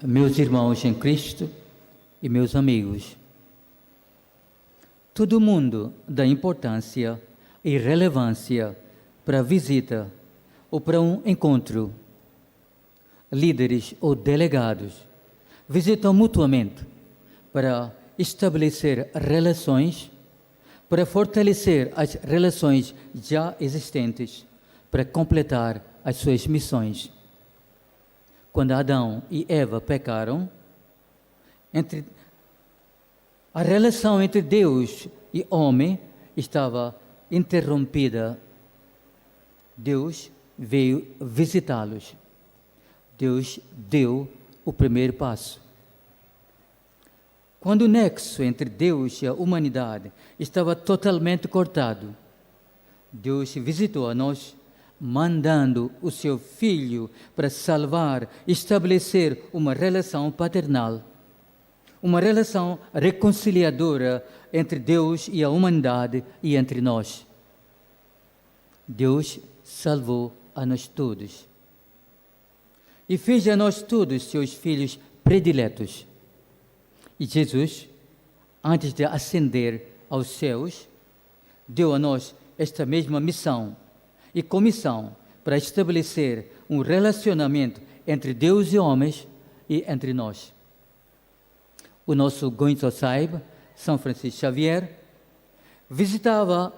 Meus irmãos em Cristo e meus amigos, todo mundo dá importância e relevância para a visita ou para um encontro. Líderes ou delegados visitam mutuamente para estabelecer relações, para fortalecer as relações já existentes, para completar as suas missões. Quando Adão e Eva pecaram, a relação entre Deus e homem estava interrompida. Deus veio visitá-los. Deus deu o primeiro passo. Quando o nexo entre Deus e a humanidade estava totalmente cortado, Deus visitou a nós, mandando o seu Filho para salvar, estabelecer uma relação paternal, uma relação reconciliadora entre Deus e a humanidade e entre nós. Deus salvou a nós todos e fez a nós todos seus filhos prediletos. E Jesus, antes de ascender aos céus, deu a nós esta mesma missão e comissão para estabelecer um relacionamento entre Deus e homens e entre nós. O nosso Goinzo Saib, São Francisco Xavier, visitava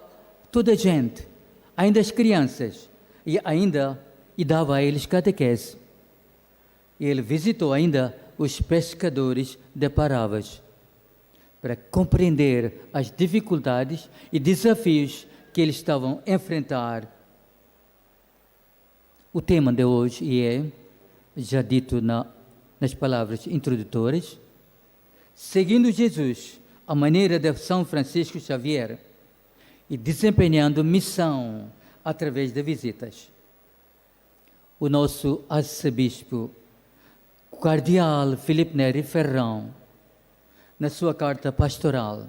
toda a gente, ainda as crianças, e dava a eles catequese. Ele visitou ainda os pescadores de Paravas, para compreender as dificuldades e desafios que eles estavam a enfrentar. O tema de hoje é, já dito nas palavras introdutórias, seguindo Jesus, a maneira de São Francisco Xavier, e desempenhando missão através de visitas. O nosso arcebispo, o cardeal Filipe Neri Ferrão, na sua carta pastoral,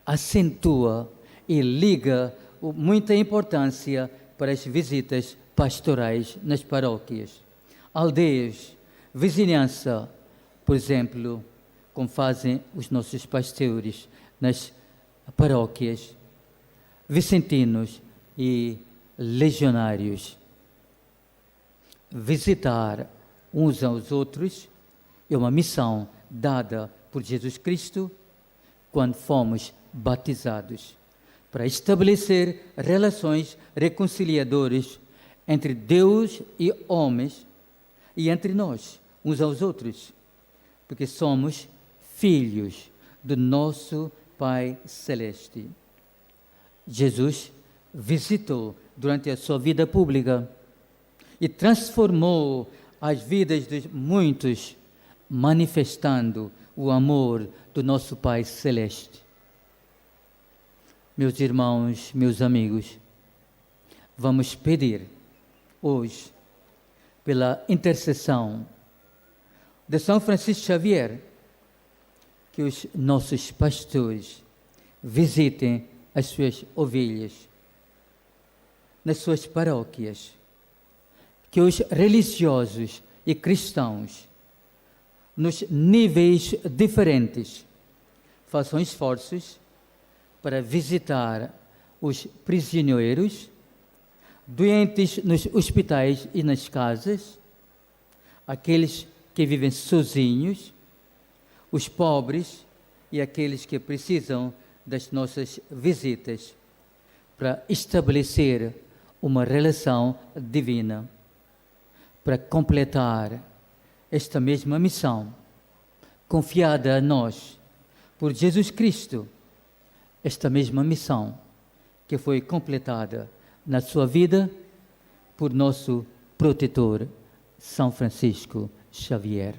acentua e liga muita importância para as visitas pastorais nas paróquias, aldeias, vizinhança, por exemplo, como fazem os nossos pastores nas paróquias, vicentinos e legionários. Visitar uns aos outros é uma missão dada por Jesus Cristo quando fomos batizados, para estabelecer relações reconciliadoras entre Deus e homens e entre nós, uns aos outros, porque somos filhos do nosso Pai Celeste. Jesus visitou durante a sua vida pública e transformou as vidas de muitos, manifestando o amor do nosso Pai Celeste. Meus irmãos, meus amigos, vamos pedir hoje, pela intercessão de São Francisco Xavier, que os nossos pastores visitem as suas ovelhas nas suas paróquias, que os religiosos e cristãos, nos níveis diferentes, façam esforços para visitar os prisioneiros, doentes nos hospitais e nas casas, aqueles que vivem sozinhos, os pobres e aqueles que precisam das nossas visitas, para estabelecer uma relação divina, para completar esta mesma missão, confiada a nós por Jesus Cristo, esta mesma missão que foi completada na sua vida por nosso protetor, São Francisco Xavier.